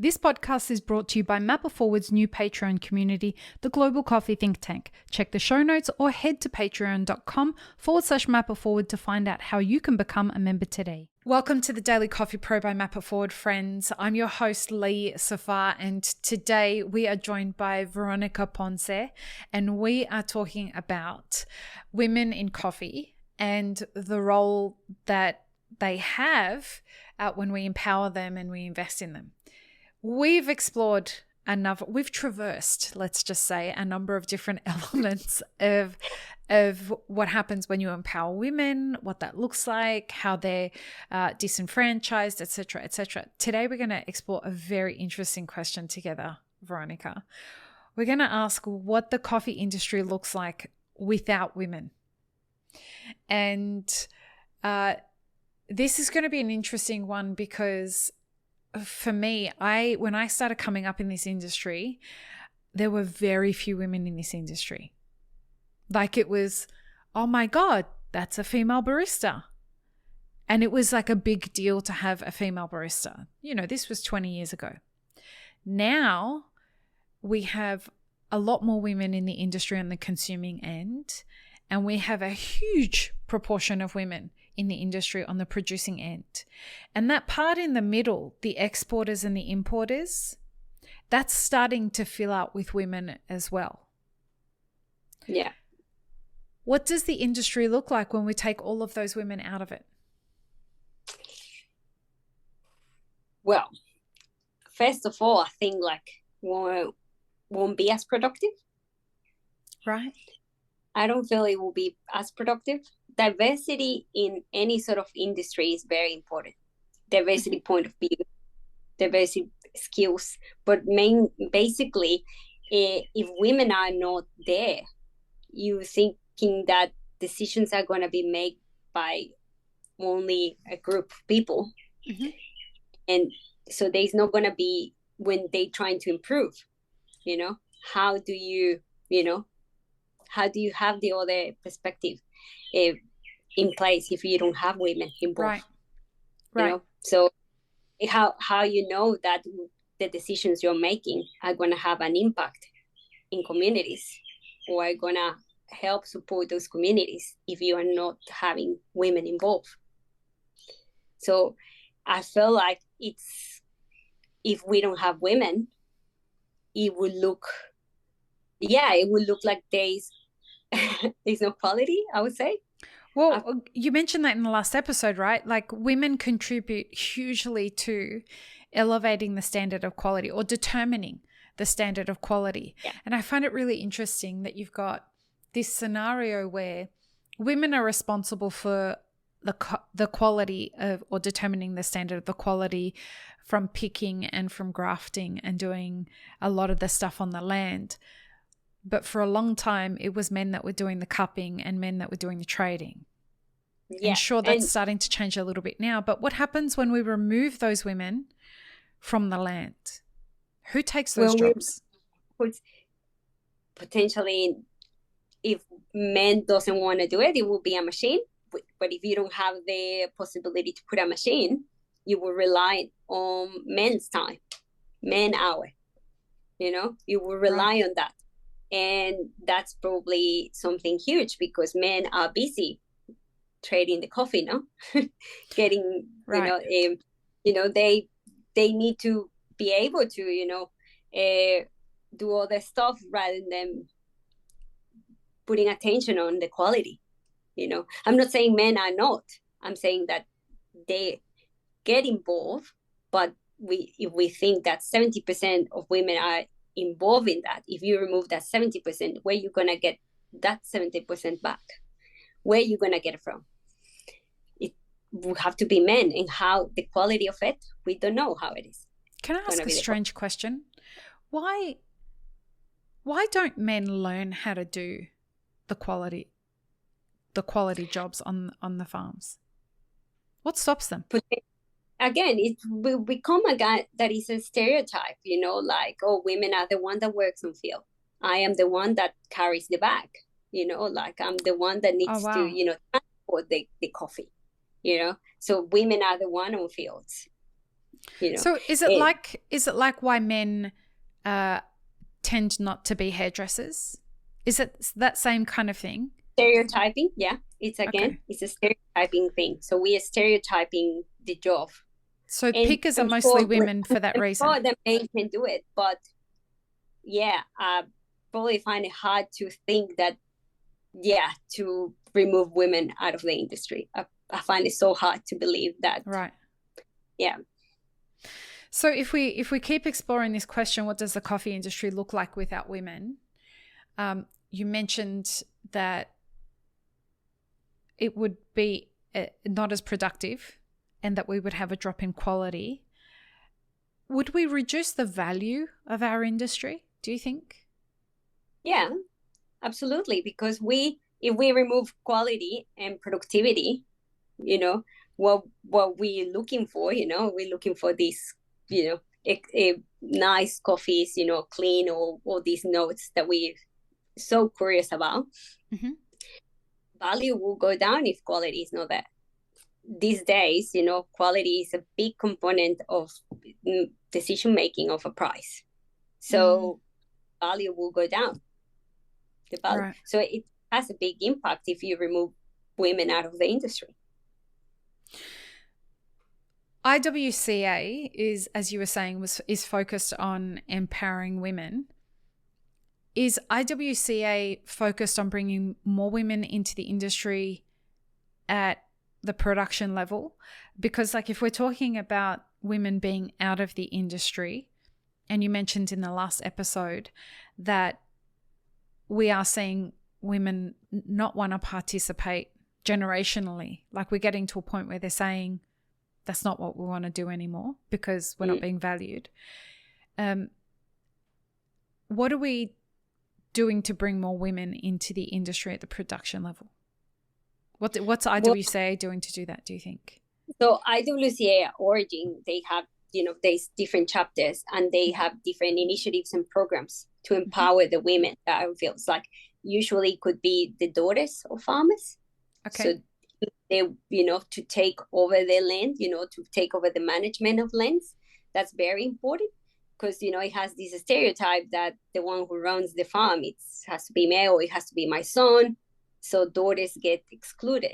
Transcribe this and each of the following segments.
This podcast is brought to you by Mapa Forward's new Patreon community, the Global Coffee Think Tank. Check the show notes or head to patreon.com/Mapa Forward to find out how you can become a member today. Welcome to the Daily Coffee Pro by Mapa Forward, friends. I'm your host, Lee Safar, and today we are joined by Veronica Ponce, and we are talking about women in coffee and the role that they have when we empower them and we invest in them. We've traversed, let's just say, a number of different elements of what happens when you empower women, what that looks like, how they're disenfranchised, etc., etc. Today, we're going to explore a very interesting question together, Veronica. We're going to ask what the coffee industry looks like without women. And this is going to be an interesting one because for me, when I started coming up in this industry, there were very few women in this industry. Like it was, oh my God, that's a female barista. And it was like a big deal to have a female barista. You know, this was 20 years ago. Now we have a lot more women in the industry on the consuming end, and we have a huge proportion of women in the industry on the producing end. And that part in the middle, the exporters and the importers, that's starting to fill out with women as well. Yeah. What does the industry look like when we take all of those women out of it? Well, first of all, I think won't be as productive. Right. I don't feel it will be as productive. Diversity in any sort of industry is very important. Diversity point of view, diversity skills. But basically, if women are not there, you thinking that decisions are going to be made by only a group of people. Mm-hmm. And so there's not going to be, when they trying to improve, how do you have the other perspective in place if you don't have women involved? Right. So how you know that the decisions you're making are going to have an impact in communities or are going to help support those communities if you are not having women involved? So I feel like if we don't have women, it would look like there's no quality, I would say. Well, you mentioned that in the last episode, right? Like women contribute hugely to elevating the standard of quality or determining the standard of quality. Yeah. And I find it really interesting that you've got this scenario where women are responsible for the quality of, or determining the standard of the quality from picking and from grafting and doing a lot of the stuff on the land. But for a long time, it was men that were doing the cupping and men that were doing the trading. Yeah. And sure, that's starting to change a little bit now. But what happens when we remove those women from the land? Who takes those jobs? Potentially, if men doesn't want to do it, it will be a machine. But if you don't have the possibility to put a machine, you will rely on men's time, men hour. You will rely on that. And that's probably something huge because men are busy trading the coffee, no? Getting, they need to be able to, do all the stuff rather than putting attention on the quality. I'm not saying men are not. I'm saying that they get involved, but if we think that 70% of women are involved in that, if you remove that 70%, where you gonna get that 70% back? Where you gonna get it from? It will have to be men, and how the quality of it, we don't know how it is. Can I ask a strange question? Why don't men learn how to do the quality jobs on the farms? What stops them? Again, it will become a guy that is a stereotype, like, oh, women are the one that works on field. I am the one that carries the bag, like I'm the one that needs to, transport the coffee, So women are the one on fields. you know. So is it like why men tend not to be hairdressers? Is it that same kind of thing? Stereotyping, yeah. It's a stereotyping thing. So we are stereotyping the job. So And pickers are mostly women for that reason. Sure, the men can do it, but yeah, I probably find it hard to think that, to remove women out of the industry. I find it so hard to believe that. Right. Yeah. So if we keep exploring this question, what does the coffee industry look like without women? You mentioned that it would be not as productive and that we would have a drop in quality. Would we reduce the value of our industry, do you think? Yeah, absolutely. Because if we remove quality and productivity, what we're looking for, we're looking for these, a nice coffees, clean, or all these notes that we're so curious about. Mm-hmm. Value will go down if quality is not there. These days, quality is a big component of decision making of a price. So value will go down. The value. Right. So it has a big impact if you remove women out of the industry. IWCA is, as you were saying, is focused on empowering women. Is IWCA focused on bringing more women into the industry at the production level? Because if we're talking about women being out of the industry, and you mentioned in the last episode that we are seeing women not want to participate generationally. We're getting to a point where they're saying that's not what we want to do anymore because we're not being valued. What are we doing to bring more women into the industry at the production level? What's IWCA doing to do that, do you think? So IWCA Origin, they have, there's different chapters and they have different initiatives and programs to empower the women. That feels like usually it could be the daughters of farmers. Okay. So they, to take over their land, to take over the management of lands. That's very important because, it has this stereotype that the one who runs the farm, it has to be male, it has to be my son. So daughters get excluded,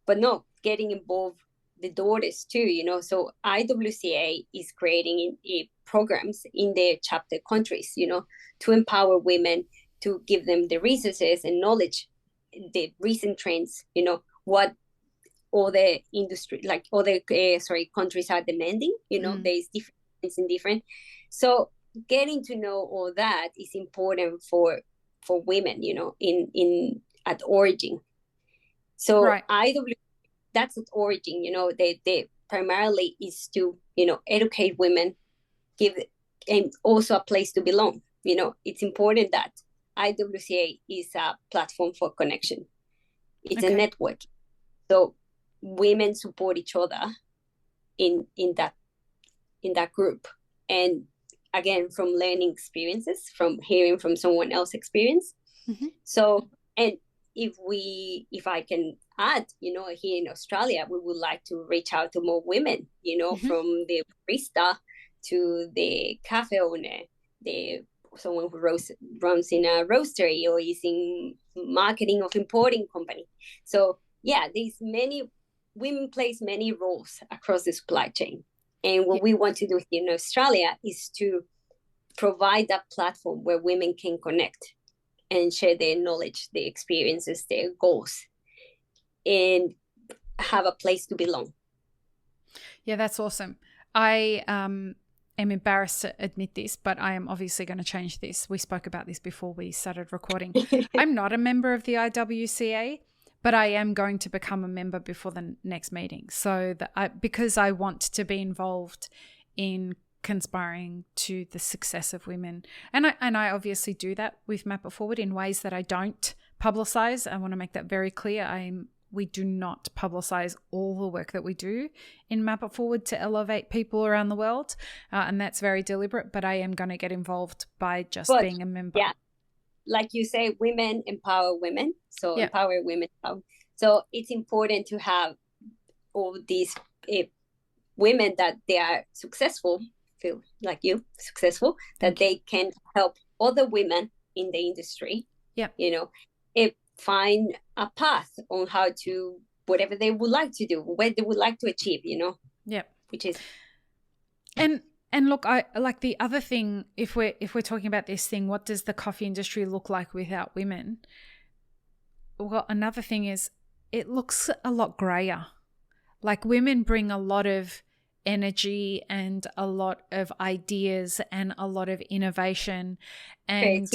but no, getting involved the daughters too, So IWCA is creating programs in their chapter countries, to empower women, to give them the resources and knowledge, the recent trends, what all the industry, countries are demanding, there's difference in different. So getting to know all that is important for women, in at Origin. So right. That's at Origin, they primarily is to, educate women, and also a place to belong. It's important that IWCA is a platform for connection. It's a network. So women support each other in that group. And again, from learning experiences, from hearing from someone else's experience. Mm-hmm. So, and if I can add, here in Australia, we would like to reach out to more women, from the barista to the cafe owner, someone who runs in a roastery or is in marketing of importing company. So there's many women plays many roles across the supply chain. And what we want to do here in Australia is to provide that platform where women can connect and share their knowledge, their experiences, their goals, and have a place to belong. Yeah, that's awesome. I am embarrassed to admit this, but I am obviously going to change this. We spoke about this before we started recording. I'm not a member of the IWCA, but I am going to become a member before the next meeting. So because I want to be involved in conspiring to the success of women. And I obviously do that with Mapa Forward in ways that I don't publicize. I want to make that very clear. We do not publicize all the work that we do in Mapa Forward to elevate people around the world. And that's very deliberate, but I am going to get involved by just being a member. Yeah. Like you say, women empower women. So empower women. So it's important to have all these women that they are successful, feel like you, successful, that they can help other women in the industry, you know, find a path on how to, whatever they would like to do, what they would like to achieve, you know. Which is, and look, I like the other thing, if we're talking about this thing, what does the coffee industry look like without women? Well, another thing is it looks a lot grayer. Like women bring a lot of energy and a lot of ideas and a lot of innovation and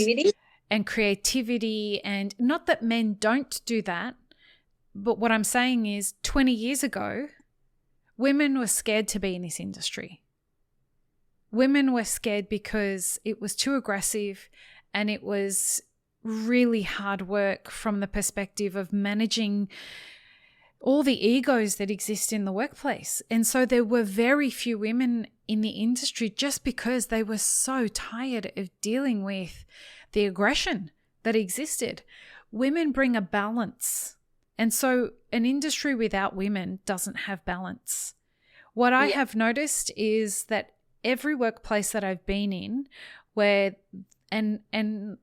creativity. And not that men don't do that, but what I'm saying is 20 years ago, women were scared to be in this industry. Women were scared because it was too aggressive and it was really hard work from the perspective of managing all the egos that exist in the workplace. And so there were very few women in the industry just because they were so tired of dealing with the aggression that existed. Women bring a balance. And so an industry without women doesn't have balance. What I have noticed is that every workplace that I've been in where, and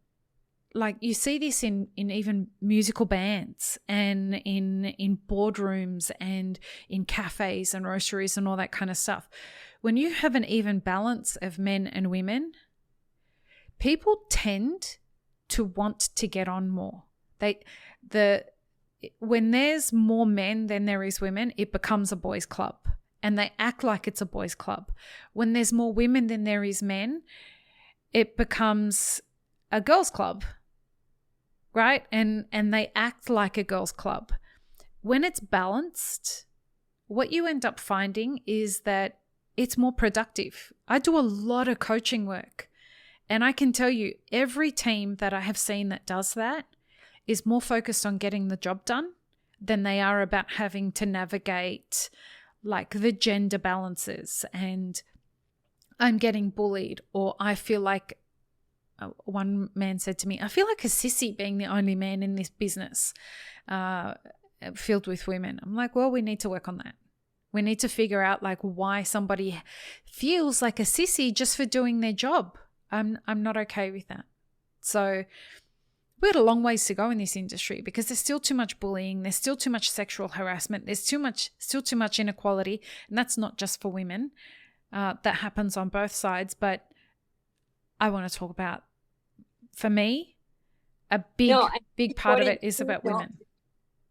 like you see this in even musical bands and in boardrooms and in cafes and roasteries and all that kind of stuff. When you have an even balance of men and women, people tend to want to get on more. When there's more men than there is women, it becomes a boys' club and they act like it's a boys' club. When there's more women than there is men, it becomes a girls' club. Right? And they act like a girls' club. When it's balanced, what you end up finding is that it's more productive. I do a lot of coaching work, and I can tell you every team that I have seen that does that is more focused on getting the job done than they are about having to navigate like the gender balances and I'm getting bullied, or I feel like one man said to me, I feel like a sissy being the only man in this business filled with women. I'm like, well, we need to work on that. We need to figure out like why somebody feels like a sissy just for doing their job. I'm not okay with that. So we had a long ways to go in this industry because there's still too much bullying. There's still too much sexual harassment. There's still too much inequality. And that's not just for women. That happens on both sides. But I want to talk about, for me, a big part of it is about women.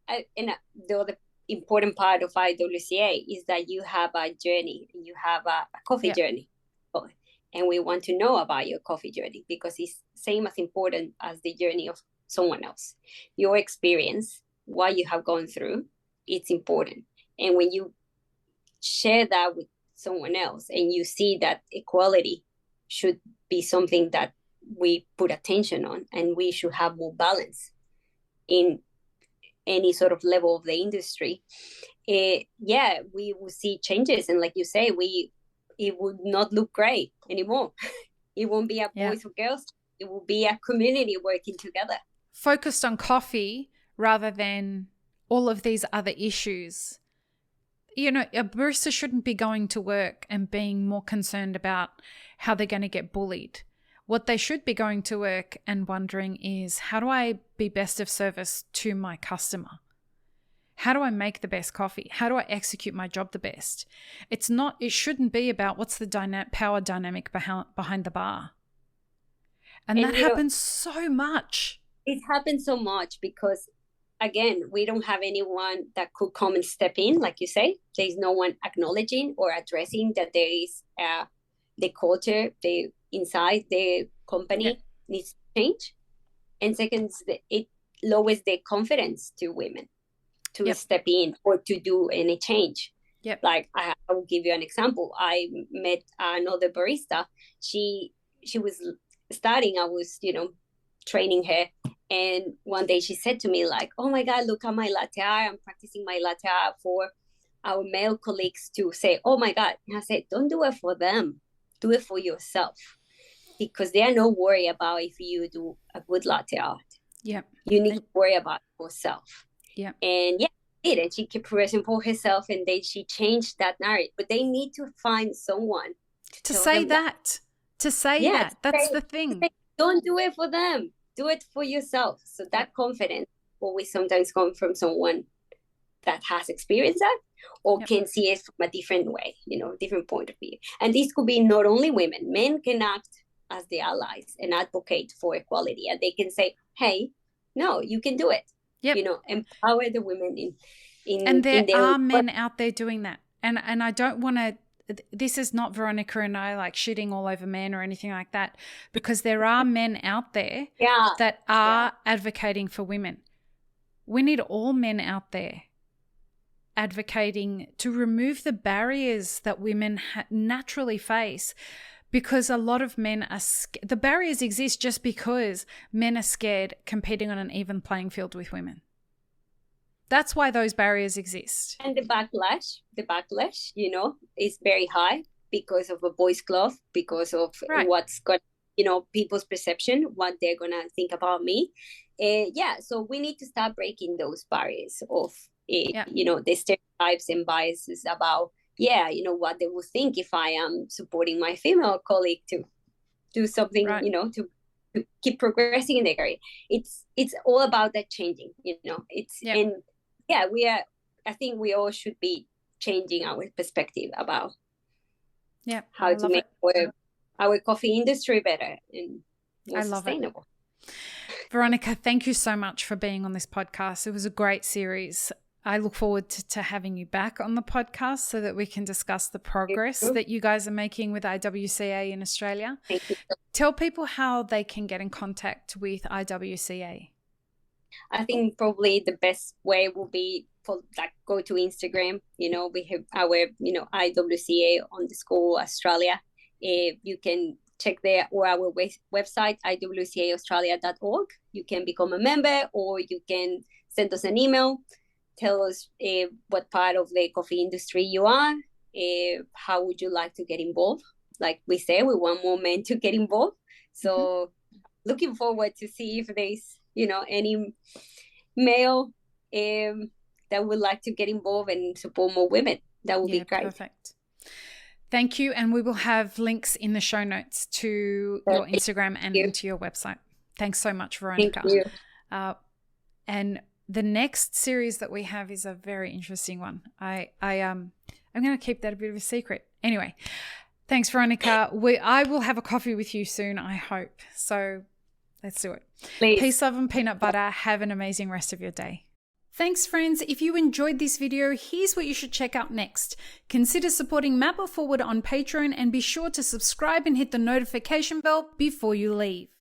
And the other important part of IWCA is that you have a journey. You have a coffee journey. And we want to know about your coffee journey because it's same as important as the journey of someone else. Your experience, what you have gone through, it's important. And when you share that with someone else and you see that equality should be something that we put attention on, and we should have more balance in any sort of level of the industry, we will see changes. And like you say, it would not look great anymore. It won't be a boys or girls. It will be a community working together. Focused on coffee rather than all of these other issues. You know, a barista shouldn't be going to work and being more concerned about how they're going to get bullied. What they should be going to work and wondering is, how do I be best of service to my customer? How do I make the best coffee? How do I execute my job the best? It shouldn't be about what's the power dynamic behind the bar. And that happens so much. It happens so much because, again, we don't have anyone that could come and step in, like you say. There's no one acknowledging or addressing that there is the culture inside the company needs to change. And second, it lowers the confidence to women to step in or to do any change. Like I will give you an example. I met another barista. She was starting. I was, training her. And one day she said to me like, oh my God, look at my latte art. I'm practicing my latte art for our male colleagues to say, oh my God. And I said, don't do it for them. Do it for yourself. Because they are not worried about if you do a good latte art. You need to worry about yourself. And did, and she kept progressing for herself, and then she changed that narrative. But they need to find someone to say that. To say that. That's the thing. Don't do it for them. Do it for yourself. So that confidence always sometimes comes from someone that has experienced that, or can see it from a different way, different point of view. And this could be not only women. Men can act as the allies and advocate for equality. And they can say, hey, no, you can do it. Empower the women and there are men out there doing that. And I don't want to, this is not Veronica and I like shitting all over men or anything like that, because there are men out there that are advocating for women. We need all men out there advocating to remove the barriers that women naturally face, because a lot of men are the barriers exist just because men are scared competing on an even playing field with women. That's why those barriers exist. And the backlash, is very high because of a boys' club, because of what's got, people's perception, what they're going to think about me. So we need to start breaking those barriers of, the stereotypes and biases about, what they will think if I am supporting my female colleague to do something, to keep progressing in their career. It's all about that changing, I think we all should be changing our perspective about how to make our coffee industry better and more sustainable. Veronica, thank you so much for being on this podcast. It was a great series. I look forward to having you back on the podcast so that we can discuss the progress that you guys are making with IWCA in Australia. Thank you. Tell people how they can get in contact with IWCA. I think probably the best way will be for go to Instagram. We have our IWCA _Australia. You can check there, or our website IWCAAustralia.org. You can become a member, or you can send us an email. Tell us what part of the coffee industry you are. How would you like to get involved? Like we say, we want more men to get involved. So looking forward to see if there's any male that would like to get involved and support more women. That would be great. Perfect. Thank you. And we will have links in the show notes to your Instagram and to your website. Thanks so much, Veronica. Thank you. And the next series that we have is a very interesting one. I'm going to keep that a bit of a secret. Anyway, thanks, Veronica. I will have a coffee with you soon, I hope. So let's do it. Please. Peace, love, and peanut butter. Have an amazing rest of your day. Thanks, friends. If you enjoyed this video, here's what you should check out next. Consider supporting Mapa Forward on Patreon, and be sure to subscribe and hit the notification bell before you leave.